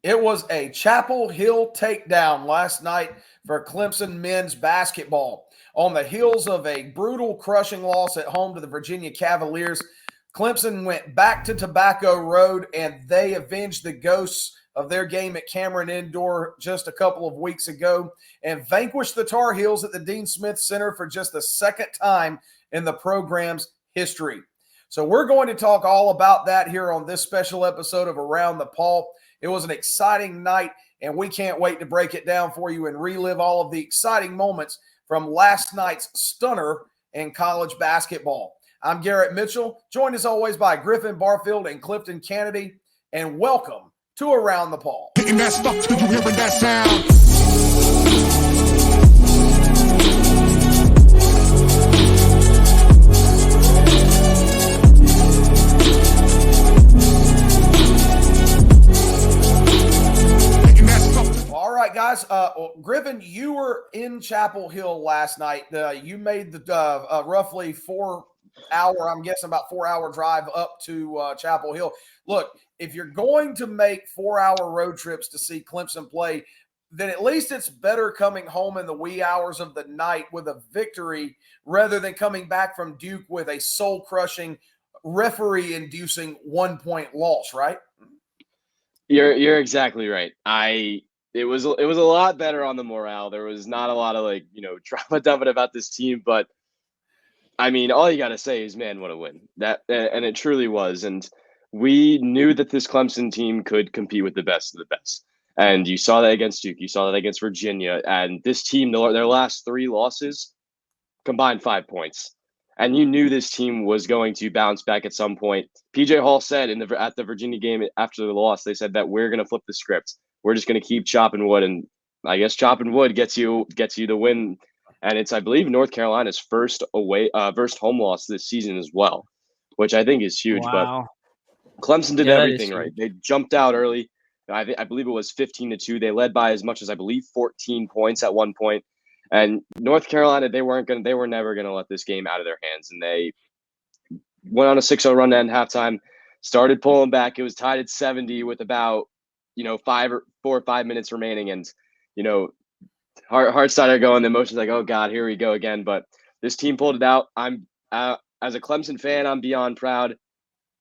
It was a Chapel Hill takedown last night for Clemson men's basketball. On the heels of a brutal, crushing loss at home to the Virginia Cavaliers, Clemson went back to Tobacco Road and they avenged the ghosts of their game at Cameron Indoor just a couple of weeks ago and vanquished the Tar Heels at the Dean Smith Center for just the second time in the program's history. So we're going to talk all about that here on this special episode of Around the Paw. It was an exciting night, and we can't wait to break it down for you and relive all of the exciting moments from last night's stunner in college basketball. I'm Garrett Mitchell, joined as always by Griffin Barfield and Clifton Kennedy, and welcome to Around the Paw. Hitting that stuff, you hearing that sound? Guys, Griffin, you were in Chapel Hill last night. You made the roughly 4 hour, I'm guessing about 4 hour drive up to Chapel Hill. Look, if you're going to make 4 hour road trips to see Clemson play, then at least it's better coming home in the wee hours of the night with a victory rather than coming back from Duke with a soul crushing, referee inducing 1 point loss, right? You're exactly right. It was a lot better on the morale. There was not a lot of drama dumping about this team, but I mean, all you got to say is, man, what a win. And it truly was. And we knew that this Clemson team could compete with the best of the best. And you saw that against Duke. You saw that against Virginia. And this team, their last 3 losses combined 5 points. And you knew this team was going to bounce back at some point. PJ Hall said at the Virginia game after the loss, they said that we're going to flip the script. We're just going to keep chopping wood, and I guess chopping wood gets you the win. And it's, I believe, North Carolina's first home loss this season as well, which I think is huge. Wow. But Clemson did everything right. They jumped out early. I believe it was 15-2. They led by as much as, I believe, 14 points at one point. And North Carolina, they were never going to let this game out of their hands. And they went on a 6-0 run to end halftime, started pulling back. It was tied at 70 with about 4 or 5 minutes remaining, and heart started going. The emotions like, oh God, here we go again. But this team pulled it out. I'm as a Clemson fan, I'm beyond proud,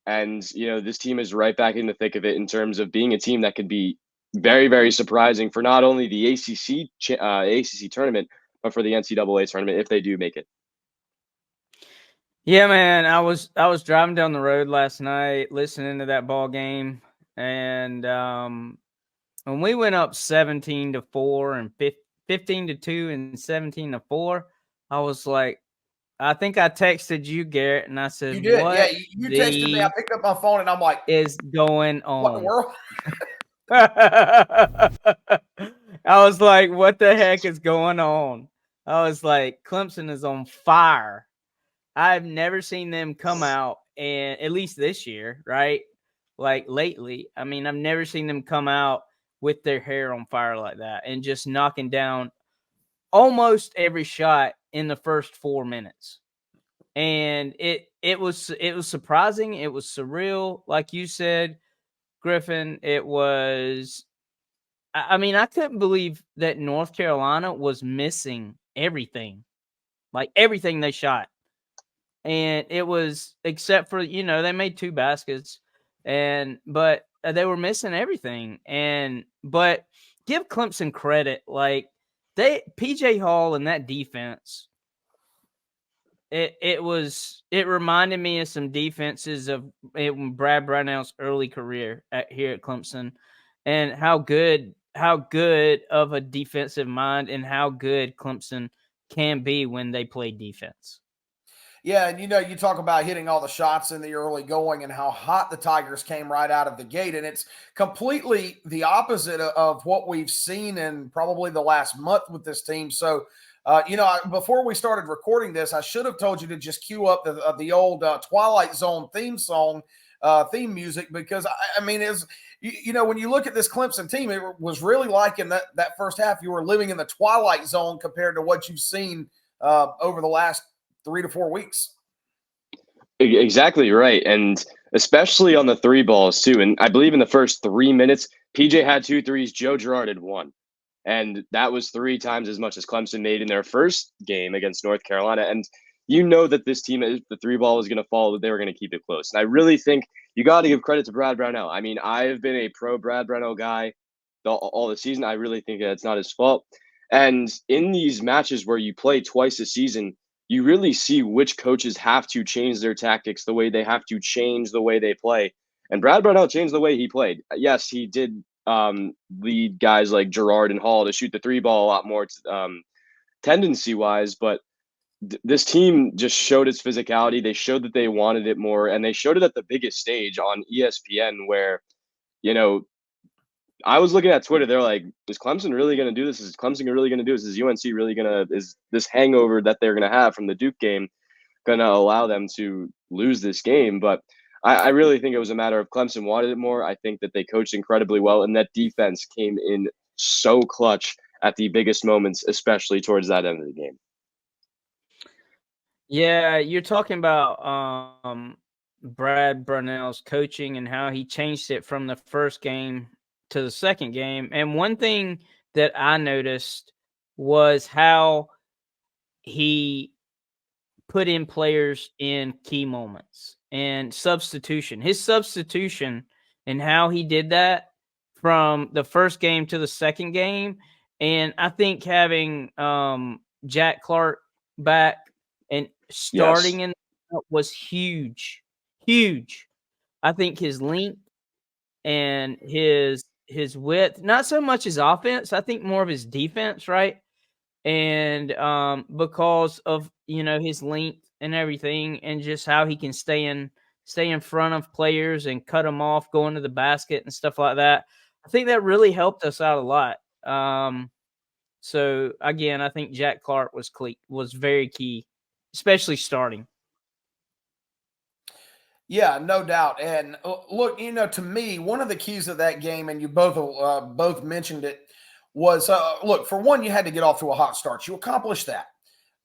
and this team is right back in the thick of it in terms of being a team that could be very, very surprising for not only the ACC tournament, but for the NCAA tournament if they do make it. Yeah, man, I was driving down the road last night listening to that ball game. And when we went up 17-4 and 15-2 and 17-4, I was like, I think I texted you, Garrett, and I said, "You did, what yeah. You texted me. I picked up my phone, and I'm like, is going on? What in the world?" I was like, what the heck is going on? I was like, Clemson is on fire. I've never seen them come out, and at least this year, right? Like lately, I mean, I've never seen them come out with their hair on fire like that and just knocking down almost every shot in the first 4 minutes. And it was surprising. It was surreal. Like you said, Griffin, it was, I mean, I couldn't believe that North Carolina was missing everything, like everything they shot. And it was, except for, they made 2 baskets. But they were missing everything. But give Clemson credit. Like PJ Hall and that defense, it reminded me of some defenses of Brad Brownell's early career here at Clemson, and how good of a defensive mind and how good Clemson can be when they play defense. Yeah, and you talk about hitting all the shots in the early going and how hot the Tigers came right out of the gate, and it's completely the opposite of what we've seen in probably the last month with this team. So, before we started recording this, I should have told you to just cue up the old Twilight Zone theme music, because I mean, when you look at this Clemson team, it was really like in that first half, you were living in the Twilight Zone compared to what you've seen over the last 3 to 4 weeks. Exactly right. And especially on the three balls, too. And I believe in the first 3 minutes, PJ had 2 threes, Joe Girard had 1. And that was 3 times as much as Clemson made in their first game against North Carolina. And you know that this team, if the three ball was going to fall, they were going to keep it close. And I really think you got to give credit to Brad Brownell. I mean, I've been a pro Brad Brownell guy all the season. I really think that it's not his fault. And in these matches where you play twice a season, you really see which coaches have to change their tactics, the way they have to change the way they play. And Brad Brownell changed the way he played. Yes, he did lead guys like Girard and Hall to shoot the three ball a lot more tendency wise, but this team just showed its physicality. They showed that they wanted it more, and they showed it at the biggest stage on ESPN where, you know, I was looking at Twitter. They're like, is Clemson really going to do this? Is Clemson really going to do this? Is UNC really going to, is this hangover that they're going to have from the Duke game going to allow them to lose this game? But I really think it was a matter of Clemson wanted it more. I think that they coached incredibly well, and that defense came in so clutch at the biggest moments, especially towards that end of the game. Yeah, you're talking about Brad Brownell's coaching and how he changed it from the first game to the second game. And one thing that I noticed was how he put in players in key moments and substitution. His substitution and how he did that from the first game to the second game. And I think having Jack Clark back and starting in was huge. Huge. I think his length and his width, not so much his offense, I think more of his defense, right? And because of his length and everything, and just how he can stay in front of players and cut them off going to the basket and stuff like that. I think that really helped us out a lot. So again, I think Jack Clark was very key, especially starting. Yeah, no doubt. And look, to me, one of the keys of that game, and you both mentioned it, was look, for one, you had to get off to a hot start. You accomplished that.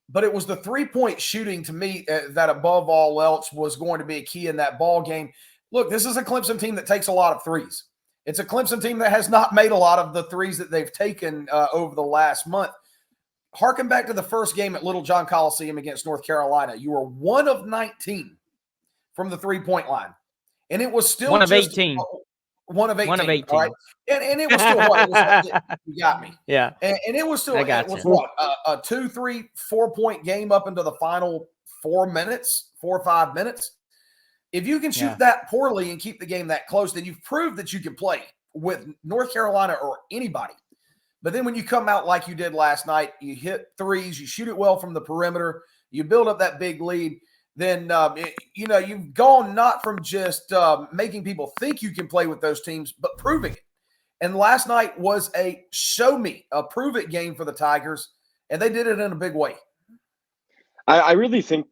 But it was the three-point shooting, to me, that above all else was going to be a key in that ball game. Look, this is a Clemson team that takes a lot of threes. It's a Clemson team that has not made a lot of the threes that they've taken over the last month. Harken back to the first game at Little John Coliseum against North Carolina. You were 1 of 19 from the three-point line. And it was still 1 of 18. 1 of 18. 1 of 18. All right. And it was still what? It was, you got me. Yeah. And it was still, it was what? A 2, 3, 4-point game up into the final 4 or 5 minutes. If you can shoot that poorly and keep the game that close, then you've proved that you can play with North Carolina or anybody. But then when you come out like you did last night, you hit threes, you shoot it well from the perimeter, you build up that big lead, then, you've gone not from just making people think you can play with those teams, but proving it. And last night was a prove-it game for the Tigers, and they did it in a big way. I really think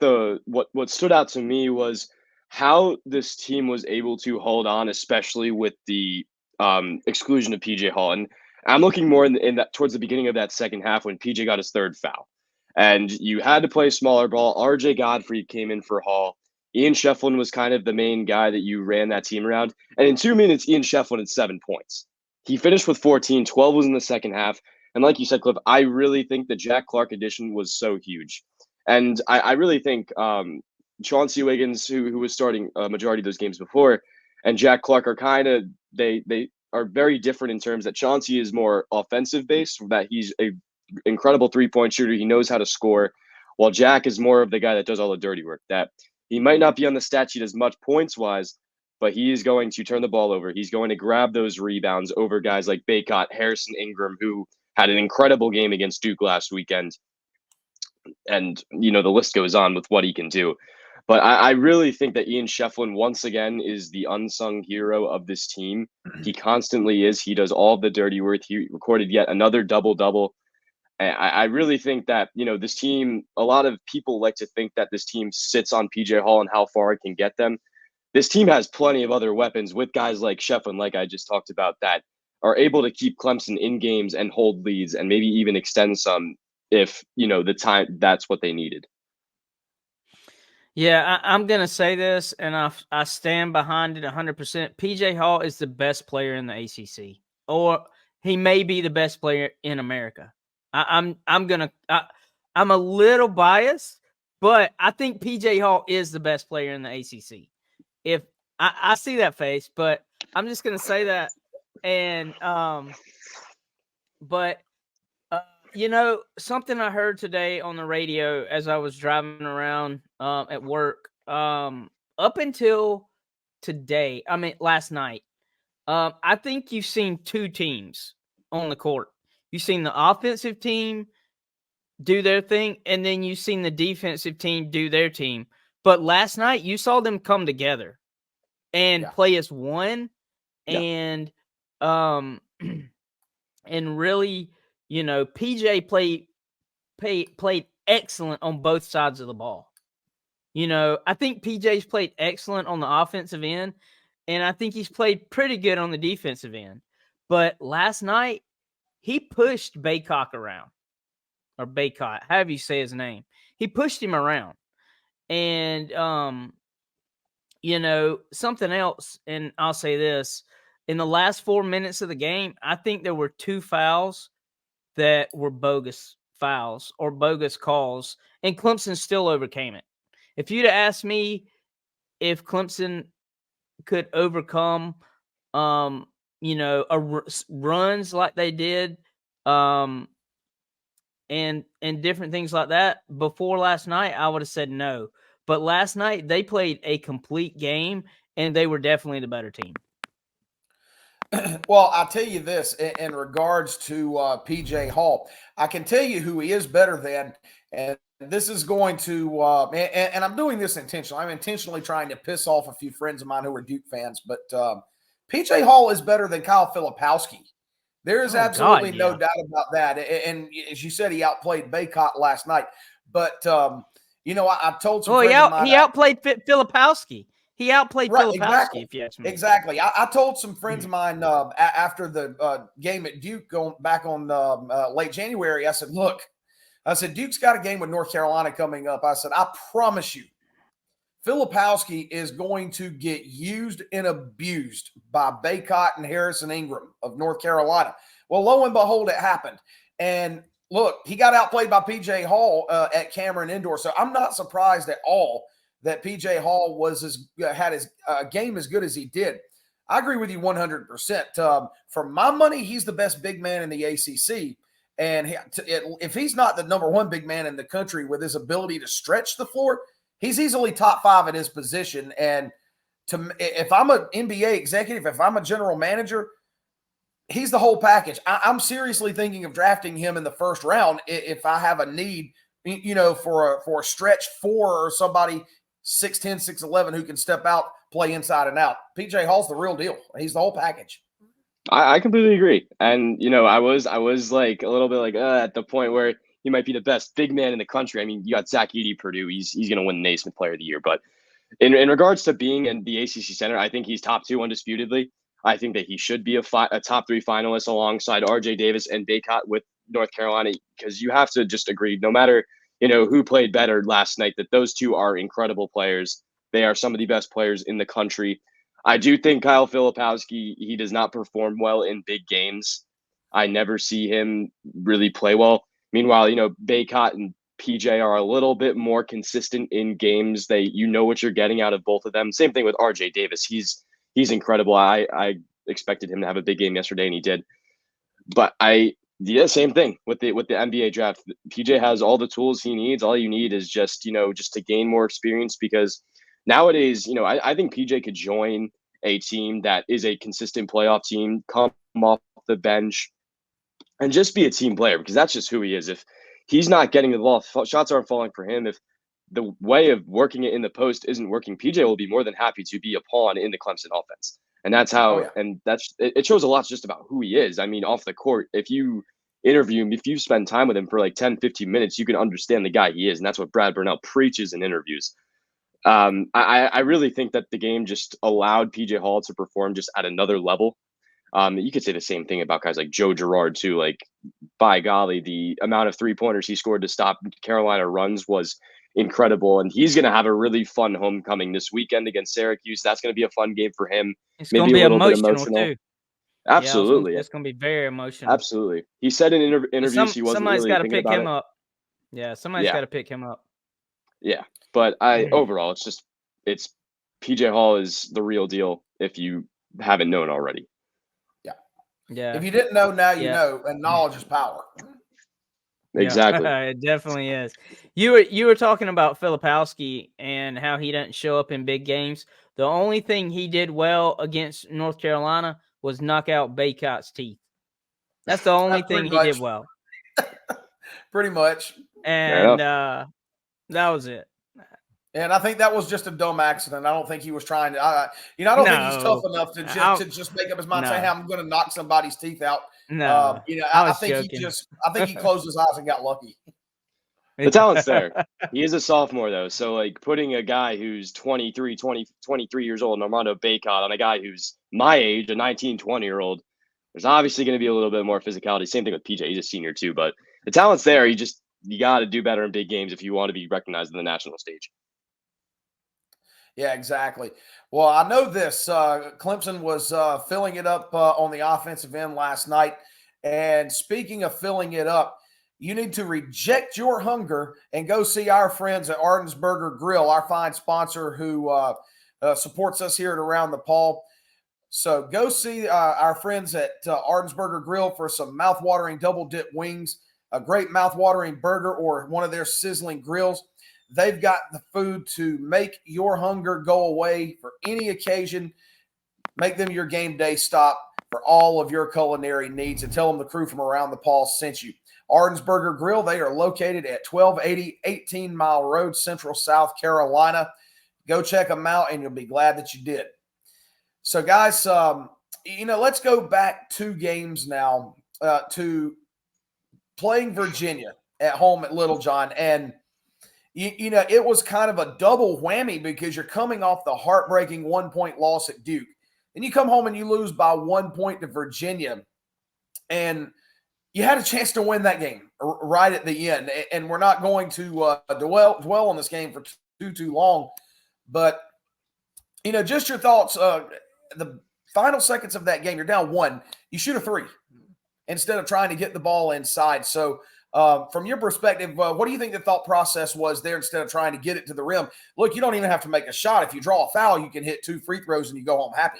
what stood out to me was how this team was able to hold on, especially with the exclusion of PJ Hall. And I'm looking more in that towards the beginning of that second half when PJ got his third foul. And you had to play smaller ball. RJ Godfrey came in for Hall. Ian Shieffelin was kind of the main guy that you ran that team around. And in 2 minutes, Ian Shieffelin had 7 points. He finished with 14, 12 was in the second half. And like you said, Cliff, I really think the Jack Clark addition was so huge. And I really think Chauncey Wiggins, who was starting a majority of those games before, and Jack Clark are kind of, they are very different in terms that Chauncey is more offensive based, that he's a incredible 3-point shooter. He knows how to score, while Jack is more of the guy that does all the dirty work, that he might not be on the stat sheet as much points wise, but he is going to turn the ball over. He's going to grab those rebounds over guys like Baycott, Harrison Ingram, who had an incredible game against Duke last weekend. And, the list goes on with what he can do. But I really think that Ian Shieffelin, once again, is the unsung hero of this team. He constantly is. He does all the dirty work. He recorded yet another double-double. I really think that, this team, a lot of people like to think that this team sits on PJ Hall and how far it can get them. This team has plenty of other weapons with guys like Shieffelin, like I just talked about, that are able to keep Clemson in games and hold leads and maybe even extend some if, the time that's what they needed. Yeah, I'm gonna say this, and I stand behind it 100%. PJ Hall is the best player in the ACC, or he may be the best player in America. I'm a little biased, but I think PJ Hall is the best player in the ACC. If I see that face, but I'm just gonna say that, and but something I heard today on the radio as I was driving around at work, up until today, I mean last night, I think you've seen two teams on the court. You've seen the offensive team do their thing, and then you've seen the defensive team do their team. But last night, you saw them come together and play as one, and and really, PJ played excellent on both sides of the ball. I think PJ's played excellent on the offensive end, and I think he's played pretty good on the defensive end. But last night, he pushed Baycock around, or Baycott, however you say his name. He pushed him around. And, something else, and I'll say this, in the last 4 minutes of the game, I think there were 2 fouls that were bogus fouls or bogus calls, and Clemson still overcame it. If you'd have asked me if Clemson could overcome, runs like they did, and different things like that before last night, I would have said no. But last night they played a complete game, and they were definitely the better team. Well, I'll tell you this in regards to PJ Hall. I can tell you who he is better than, and this is going to, and I'm doing this intentionally. I'm intentionally trying to piss off a few friends of mine who are Duke fans, but PJ Hall is better than Kyle Filipowski. There is absolutely no doubt about that. And as you said, he outplayed Baycott last night. But, I told some friends of mine. He outplayed Filipowski. He outplayed Right, Filipowski, exactly. if you ask me. Exactly. I told some friends of mine after the game at Duke going back on late January, I said, look, Duke's got a game with North Carolina coming up. I said, I promise you, Filipowski is going to get used and abused by Baycott and Harrison Ingram of North Carolina. Well, lo and behold, it happened. And look, he got outplayed by PJ Hall at Cameron Indoor. So I'm not surprised at all that PJ Hall had his game as good as he did. I agree with you 100%. For my money, he's the best big man in the ACC. And if he's not the number one big man in the country with his ability to stretch the floor, he's easily top 5 at his position. And if I'm an NBA executive, if I'm a general manager, he's the whole package. I'm seriously thinking of drafting him in the first round if I have a need, for a stretch 4 or somebody 6'10", 6'11" who can step out, play inside and out. PJ Hall's the real deal. He's the whole package. I completely agree. And, I was like a little bit like at the point where he might be the best big man in the country. I mean, you got Zach Edey, Purdue. He's going to win the Naismith Player of the Year. But in regards to being in the ACC center, I think he's top 2 undisputedly. I think that he should be a top 3 finalist alongside RJ Davis and Baycott with North Carolina, because you have to just agree, no matter who played better last night, that those two are incredible players. They are some of the best players in the country. I do think Kyle Filipowski, he does not perform well in big games. I never see him really play well. Meanwhile, Baycott and PJ are a little bit more consistent in games. You know what you're getting out of both of them. Same thing with RJ Davis. He's incredible. I expected him to have a big game yesterday, and he did. But same thing with the NBA draft. PJ has all the tools he needs. All you need is just to gain more experience, because nowadays, I think PJ could join a team that is a consistent playoff team, come off the bench, and just be a team player, because that's just who he is. If he's not getting the ball, shots aren't falling for him. If the way of working it in the post isn't working, PJ will be more than happy to be a pawn in the Clemson offense. And that's how, and it shows a lot just about who he is. I mean, off the court, if you interview him, if you spend time with him for like 10, 15 minutes, you can understand the guy he is. And that's what Brad Burnell preaches in interviews. I really think that the game just allowed PJ Hall to perform just at another level. You could say the same thing about guys like Joe Girard too. Like, by golly, the amount of 3-pointers he scored to stop Carolina runs was incredible. And he's going to have a really fun homecoming this weekend against Syracuse. That's going to be a fun game for him. It's Maybe gonna be a little bit emotional emotional. too. Absolutely. Yeah, it's gonna be very emotional. Absolutely. He said in interviews he wasn't somebody's really got to thinking pick about him it. up. Yeah, somebody's Yeah. got to pick him up. Yeah. But overall, it's PJ Hall is the real deal if you haven't known already. Yeah. If you didn't know, now you Yeah. know, and knowledge is power. Exactly. Yeah, it definitely is. You were talking about Filipowski and how he doesn't show up in big games. The only thing he did well against North Carolina was knock out Baycott's teeth. That's the only thing he did well. Pretty much. And that was it. And I think that was just a dumb accident. I don't think he was trying to. I don't think he's tough enough to just make up his mind and say, "Hey, I'm going to knock somebody's teeth out." No, I think joking. I think he closed his eyes and got lucky. The talent's there. He is a sophomore though, so like putting a guy who's 23 years old, Armando Baycott, on a guy who's my age, a 19, 20-year-old, there's obviously going to be a little bit more physicality. Same thing with PJ. He's a senior too, but the talent's there. You got to do better in big games if you want to be recognized on the national stage. Yeah, exactly. Well, I know this. Clemson was filling it up on the offensive end last night. And speaking of filling it up, you need to reject your hunger and go see our friends at Ardensburger Grill, our fine sponsor who supports us here at Around the Paw. So go see our friends at Ardensburger Grill for some mouth-watering double-dip wings, a great mouth-watering burger, or one of their sizzling grills. They've got the food to make your hunger go away for any occasion. Make them your game day stop for all of your culinary needs, and tell them the crew from Around the Paw sent you. Ardensburger Grill, they are located at 1280 18 Mile Road, Central South Carolina. Go check them out, and you'll be glad that you did. So, guys, let's go back 2 games now to playing Virginia at home at Littlejohn. And it was kind of a double whammy because you're coming off the heartbreaking 1-point loss at Duke. Then you come home and you lose by 1 point to Virginia. And you had a chance to win that game right at the end. And we're not going to dwell on this game for too long. But, just your thoughts. The final seconds of that game, you're down 1. You shoot a 3 instead of trying to get the ball inside. So, from your perspective, what do you think the thought process was there instead of trying to get it to the rim? Look, you don't even have to make a shot. If you draw a foul, you can hit 2 free throws and you go home happy.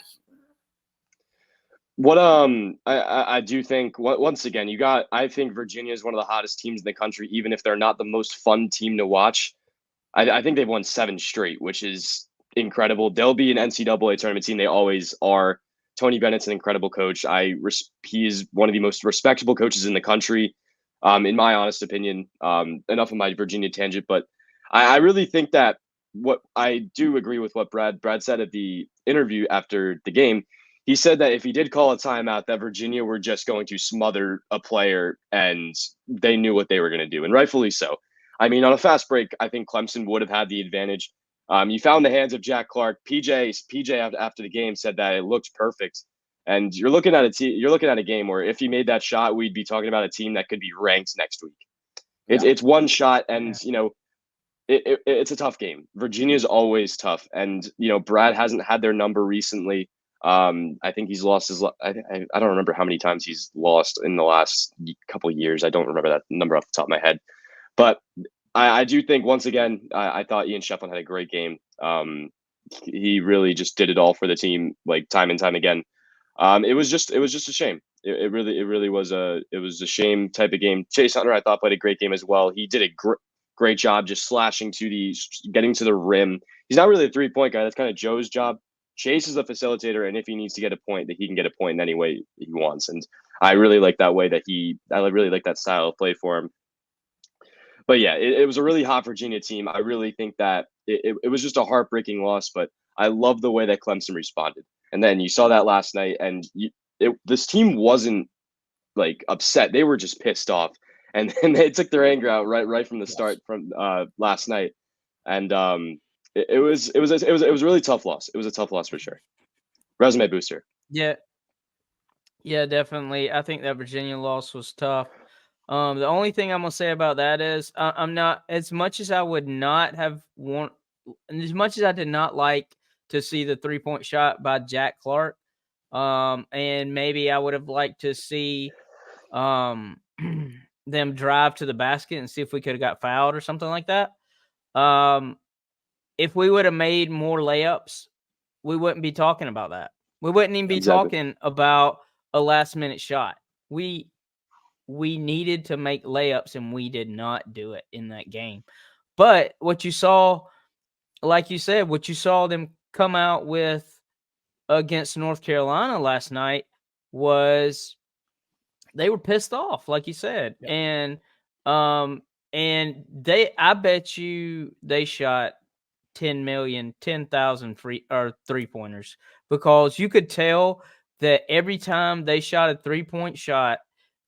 What I do think once again, I think Virginia is one of the hottest teams in the country, even if they're not the most fun team to watch. I think they've won 7 straight, which is incredible. They'll be an NCAA tournament team. They always are. Tony Bennett's an incredible coach. He is one of the most respectable coaches in the country. In my honest opinion. Enough of my Virginia tangent, but I really think that what I do agree with what Brad said at the interview after the game. He said that if he did call a timeout, that Virginia were just going to smother a player and they knew what they were going to do, and rightfully so. I mean, on a fast break, I think Clemson would have had the advantage. You found the hands of Jack Clark. PJ after the game said that it looked perfect. And you're looking at a game where if he made that shot, we'd be talking about a team that could be ranked next week. It's one shot, and it's a tough game. Virginia's always tough, and Brad hasn't had their number recently. I think he's lost I don't remember how many times he's lost in the last couple of years. I don't remember that number off the top of my head, but I do think once again I thought Ian Shieffelin had a great game. He really just did it all for the team, like time and time again. It was just a shame. It really was a shame type of game. Chase Hunter, I thought, played a great game as well. He did a great job just getting to the rim. He's not really a 3-point guy. That's kind of Joe's job. Chase is a facilitator, and if he needs to get a point, that he can get a point in any way he wants. And I really like that way I really like that style of play for him. But yeah, it was a really hot Virginia team. I really think that it was just a heartbreaking loss, but I love the way that Clemson responded. And then you saw that last night, and this team wasn't like upset; they were just pissed off, and then they took their anger out right from the start from last night. And it was a really tough loss. It was a tough loss for sure. Resume booster. Yeah, definitely. I think that Virginia loss was tough. The only thing I'm gonna say about that is I'm not as much as I would not have want, as much as I did not like to see the 3-point shot by Jack Clark. And maybe I would have liked to see them drive to the basket and see if we could have got fouled or something like that. If we would have made more layups, we wouldn't be talking about that. We wouldn't even be Exactly. talking about a last minute shot. We needed to make layups and we did not do it in that game. But what you saw, like you said, what you saw them come out with against North Carolina last night was they were pissed off, like you said. Yeah. And I bet you they shot 10,000 free or 3-pointers, because you could tell that every time they shot a 3-point shot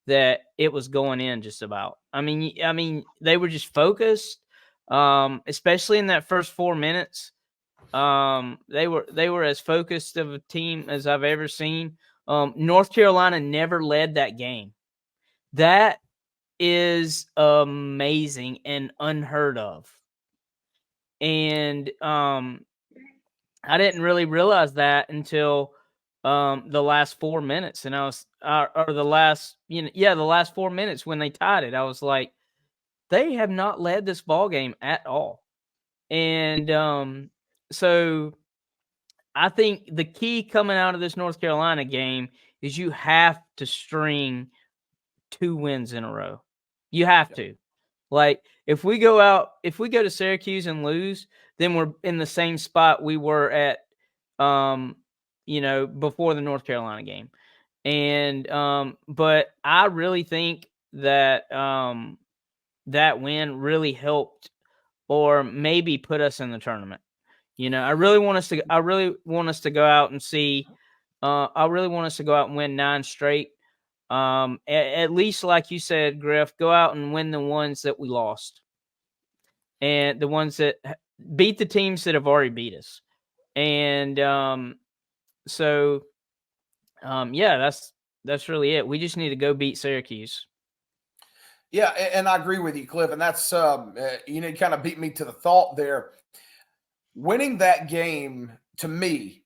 that it was going in just about. I mean they were just focused, especially in that first 4 minutes. They were as focused of a team as I've ever seen. North Carolina never led that game. That is amazing and unheard of. And I didn't really realize that until the last 4 minutes, and I was or the last the last 4 minutes when they tied it. I was like, they have not led this ball game at all. And so I think the key coming out of this North Carolina game is you have to string 2 wins in a row. You have to. Like, if we go to Syracuse and lose, then we're in the same spot we were at, before the North Carolina game. And but I really think that that win really helped, or maybe put us in the tournament. I really want us to go out and see. I really want us to go out and win 9 straight. At least, like you said, Griff, go out and win the ones that we lost, and the ones that beat the teams that have already beat us. And yeah, that's really it. We just need to go beat Syracuse. Yeah, and I agree with you, Cliff. And that's you kind of beat me to the thought there. Winning that game, to me,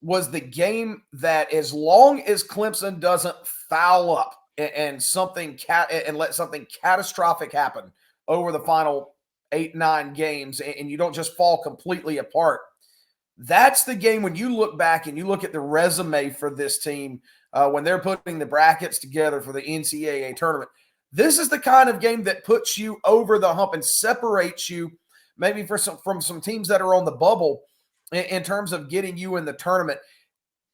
was the game that, as long as Clemson doesn't foul up and let something catastrophic happen over the final 8-9 games, and you don't just fall completely apart, that's the game when you look back and you look at the resume for this team when they're putting the brackets together for the NCAA tournament. This is the kind of game that puts you over the hump and separates you maybe from some teams that are on the bubble in terms of getting you in the tournament.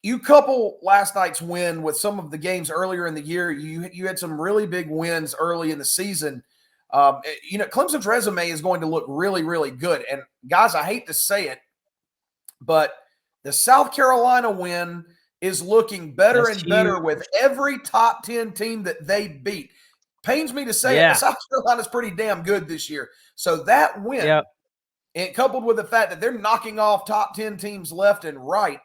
You couple last night's win with some of the games earlier in the year. You had some really big wins early in the season. Clemson's resume is going to look really, really good. And guys, I hate to say it, but the South Carolina win is looking better That's and better huge. with every top 10 team that they beat. Pains me to say it, Yeah. but South Carolina's pretty damn good this year. So that win, Yep. and coupled with the fact that they're knocking off top 10 teams left and right,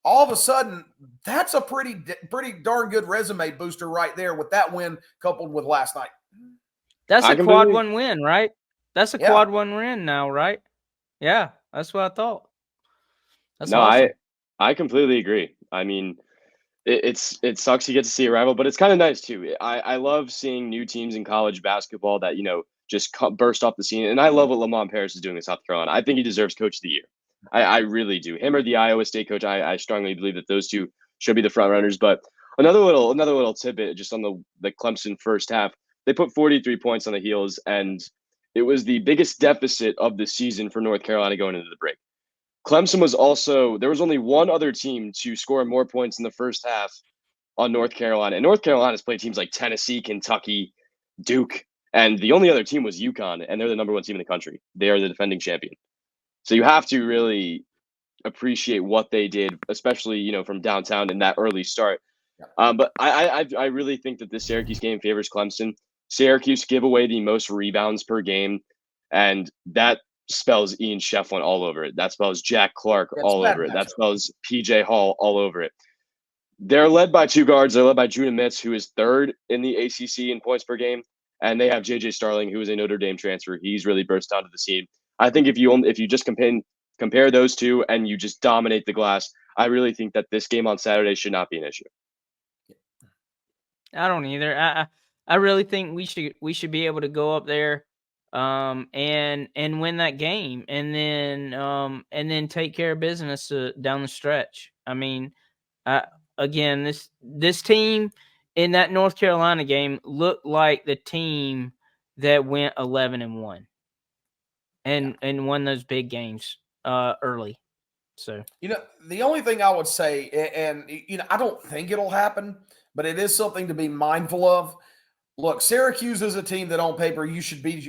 all of a sudden, that's a pretty darn good resume booster right there with that win coupled with last night. That's I a can quad believe- 1 win, right? That's a Yeah. quad 1 win now, right? Yeah, that's what I thought. That's No, awesome. I completely agree. I mean, it sucks you get to see a rival, but it's kind of nice too. I love seeing new teams in college basketball that just burst off the scene, and I love what Lamont Paris is doing in South Carolina. I think he deserves Coach of the Year. I really do. Him or the Iowa State coach. I strongly believe that those two should be the front runners. But another little tidbit just on the Clemson first half. They put 43 points on the Heels, and it was the biggest deficit of the season for North Carolina going into the break. Clemson there was only one other team to score more points in the first half on North Carolina. And North Carolina's played teams like Tennessee, Kentucky, Duke, and the only other team was UConn, and they're the number 1 team in the country. They are the defending champion. So you have to really appreciate what they did, especially, from downtown in that early start. But I really think that this Syracuse game favors Clemson. Syracuse give away the most rebounds per game, and that spells Ian Shieffelin all over it. That spells Jack Clark all over it. That spells PJ Hall all over it. They're led by two guards. They're led by Judah Mitz, who is third in the ACC in points per game, and they have JJ Starling, who is a Notre Dame transfer. He's really burst onto the scene. I think if you just compare those two and you just dominate the glass, I really think that this game on Saturday should not be an issue. I don't either. I really think we should be able to go up there and win that game, and then take care of business down the stretch. I mean, again, this team in that North Carolina game looked like the team that went 11-1 and won those big games early. So, the only thing I would say, and I don't think it'll happen, but it is something to be mindful of. Look, Syracuse is a team that on paper you should beat,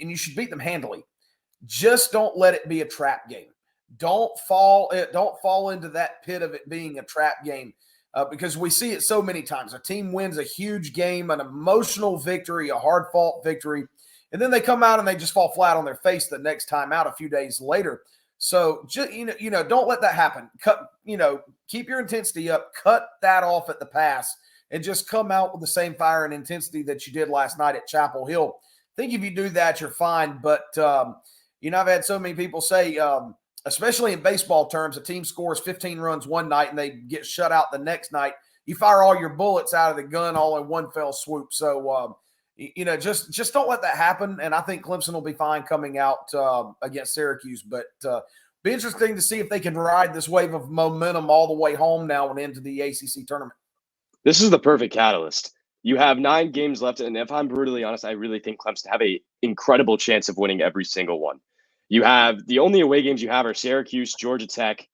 and you should beat them handily. Just don't let it be a trap game. Don't fall into that pit of it being a trap game, because we see it so many times. A team wins a huge game, an emotional victory, a hard-fought victory, and then they come out and they just fall flat on their face the next time out a few days later. So just don't let that happen. Keep your intensity up. Cut that off at the pass, and just come out with the same fire and intensity that you did last night at Chapel Hill. I think if you do that, you're fine. But I've had so many people say, especially in baseball terms, a team scores 15 runs one night and they get shut out the next night. You fire all your bullets out of the gun all in one fell swoop. So just don't let that happen. And I think Clemson will be fine coming out against Syracuse. But be interesting to see if they can ride this wave of momentum all the way home now and into the ACC tournament. This is the perfect catalyst. You have 9 games left, and if I'm brutally honest, I really think Clemson have an incredible chance of winning every single one. You have the only away games you have are Syracuse, Georgia Tech,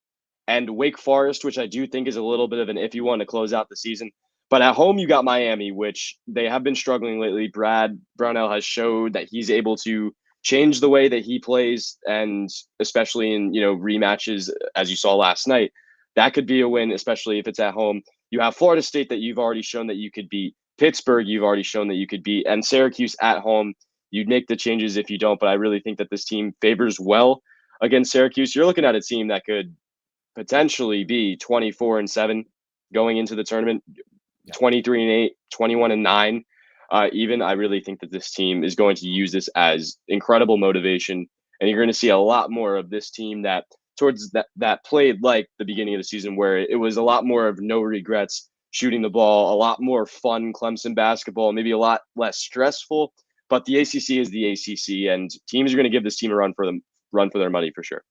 and Wake Forest, which I do think is a little bit of an iffy one to close out the season. But at home, you got Miami, which they have been struggling lately. Brad Brownell has showed that he's able to change the way that he plays, and especially in rematches, as you saw last night, that could be a win, especially if it's at home. You have Florida State that you've already shown that you could beat. Pittsburgh, you've already shown that you could beat. And Syracuse at home, you'd make the changes if you don't. But I really think that this team favors well against Syracuse. You're looking at a team that could potentially be 24-7 going into the tournament, 23-8, 21-9. Even I really think that this team is going to use this as incredible motivation. And you're going to see a lot more of this team that played like the beginning of the season, where it was a lot more of no regrets, shooting the ball, a lot more fun Clemson basketball, maybe a lot less stressful. But the ACC is the ACC, and teams are going to give this team a run for their money for sure.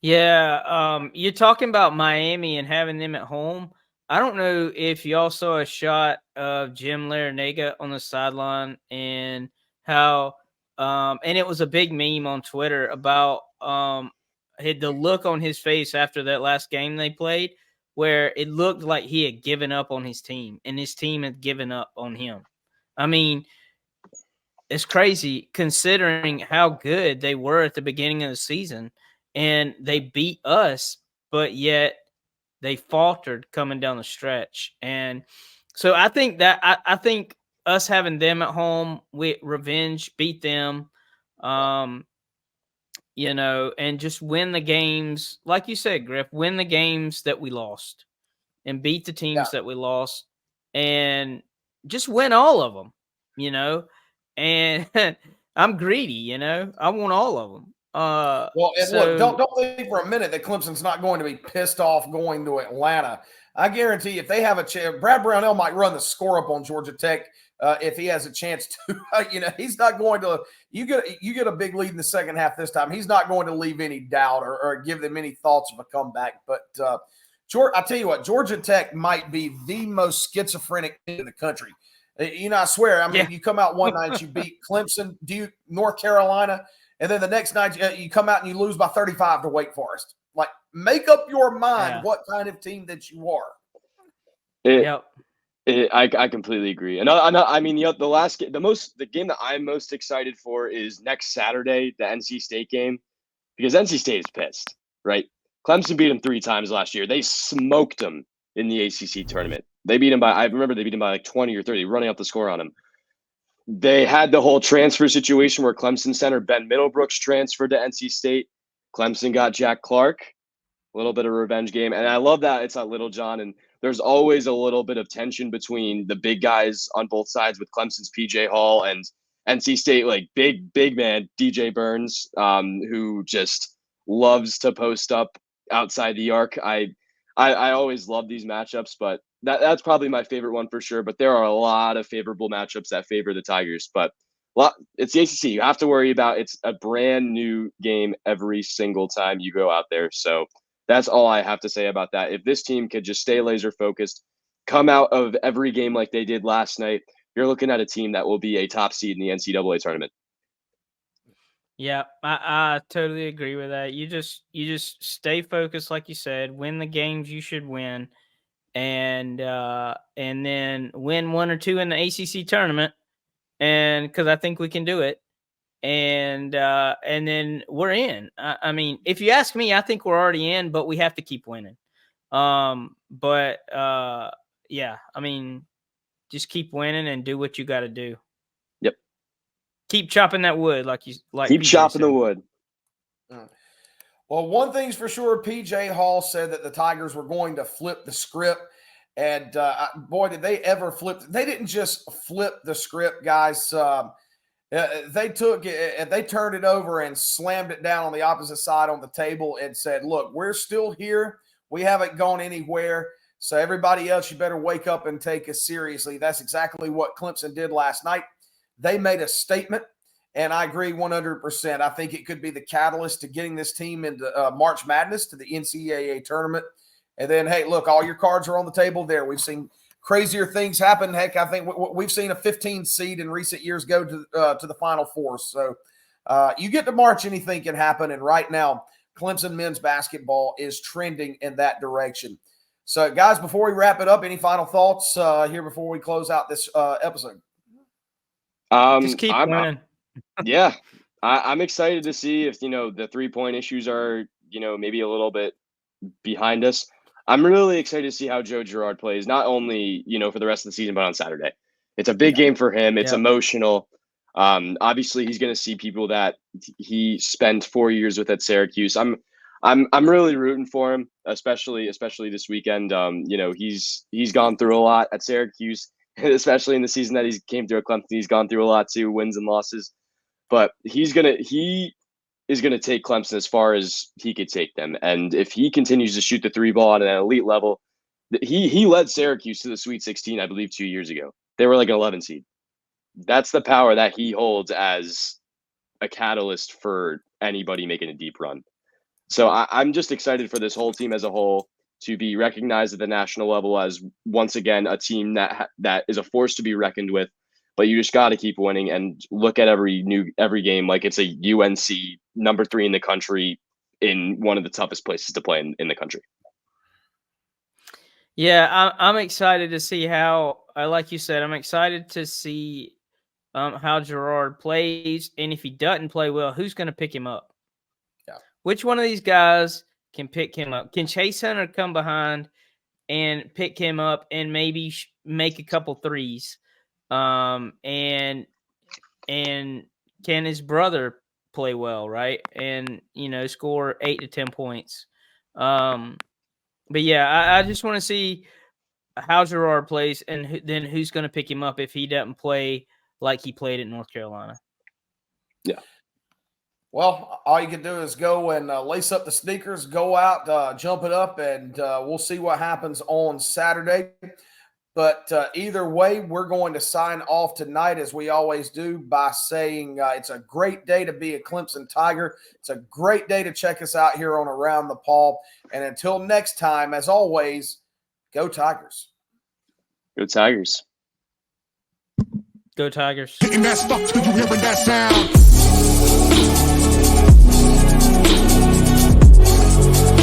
Yeah, you're talking about Miami and having them at home. I don't know if y'all saw a shot of Jim Larinaga on the sideline and how and it was a big meme on Twitter about the look on his face after that last game they played, where it looked like he had given up on his team and his team had given up on him. I mean, it's crazy considering how good they were at the beginning of the season, and they beat us, but yet they faltered coming down the stretch. And so I think that I think us having them at home with revenge, beat them, and just win the games, like you said, Griff, win the games that we lost and beat the teams that we lost, and just win all of them, and I'm greedy, I want all of them. Look, don't think for a minute that Clemson's not going to be pissed off going to Atlanta. I guarantee you, if they have a chance, Brad Brownell might run the score up on Georgia Tech if he has a chance to. He's not going to. You get a big lead in the second half this time. He's not going to leave any doubt or give them any thoughts of a comeback. But I tell you what, Georgia Tech might be the most schizophrenic in the country. I swear. I mean, you come out one night, you beat Clemson, North Carolina. And then the next night, you come out and you lose by 35 to Wake Forest. Like, make up your mind what kind of team that you are. I completely agree. And I mean, the game that I'm most excited for is next Saturday, the NC State game, because NC State is pissed, right? Clemson beat them 3 times last year. They smoked them in the ACC tournament. I remember they beat them by like 20 or 30, running up the score on them. They had the whole transfer situation where Clemson center Ben Middlebrooks transferred to NC State. Clemson got Jack Clark. a little bit of revenge game. And I love that it's at Little John, and there's always a little bit of tension between the big guys on both sides with Clemson's PJ Hall and NC State, like big man DJ Burns, who just loves to post up outside the arc. I always love these matchups, but that's probably my favorite one for sure. But there are a lot of favorable matchups that favor the Tigers. But it's the ACC. You have to worry about it's a brand new game every single time you go out there. So that's all I have to say about that. If this team could just stay laser focused, come out of every game like they did last night, you're looking at a team that will be a top seed in the NCAA tournament. Yeah, I totally agree with that. You just stay focused, like you said, win the games you should win, and then win 1 or 2 in the ACC tournament, and because I think we can do it, and then we're in. I mean, if you ask me, I think we're already in, but we have to keep winning. Yeah, I mean, just keep winning and do what you got to do. Yep. Keep chopping that wood, like keep PJ chopping said. the wood. Well, one thing's for sure, PJ Hall said that the Tigers were going to flip the script. And boy, did they ever flip. They didn't just flip the script, guys. They took it, they turned it over and slammed it down on the opposite side on the table and said, look, we're still here. We haven't gone anywhere. So everybody else, you better wake up and take us seriously. That's exactly what Clemson did last night. They made a statement, and I agree 100%. I think it could be the catalyst to getting this team into March Madness, to the NCAA tournament. And then, hey, look, all your cards are on the table there. We've seen crazier things happen. Heck, I think we've seen a 15 seed in recent years go to the Final Four. So you get to March, anything can happen. And right now, Clemson men's basketball is trending in that direction. So, guys, before we wrap it up, any final thoughts here before we close out this episode? Just keep winning. Yeah, I'm excited to see if, the 3-point issues are, maybe a little bit behind us. I'm really excited to see how Joe Girard plays, not only, for the rest of the season, but on Saturday. It's a big game for him. It's emotional. Obviously, he's going to see people that he spent 4 years with at Syracuse. I'm really rooting for him, especially this weekend. He's gone through a lot at Syracuse, especially in the season that he came through at Clemson. He's gone through a lot too, wins and losses. But he is going to take Clemson as far as he could take them. And if he continues to shoot the 3 ball at an elite level, he led Syracuse to the Sweet 16, I believe, 2 years ago. They were like an 11 seed. That's the power that he holds as a catalyst for anybody making a deep run. So I'm just excited for this whole team as a whole to be recognized at the national level as, once again, a team that is a force to be reckoned with. But you just got to keep winning and look at every game like it's a UNC number 3 in the country in one of the toughest places to play in the country. Yeah, I'm excited to see how, like you said, I'm excited to see how Girard plays. And if he doesn't play well, who's going to pick him up? Yeah. Which one of these guys can pick him up? Can Chase Hunter come behind and pick him up and maybe make a couple threes? And can his brother play well, right? And, score 8 to 10 points. But yeah, I just want to see how Girard plays and then who's going to pick him up if he doesn't play like he played at North Carolina. Yeah. Well, all you can do is go and lace up the sneakers, go out, jump it up, and we'll see what happens on Saturday. But either way, we're going to sign off tonight, as we always do, by saying it's a great day to be a Clemson Tiger. It's a great day to check us out here on Around the Paw. And until next time, as always, go Tigers. Go Tigers. Go Tigers. Getting that stuff till you hearing that sound.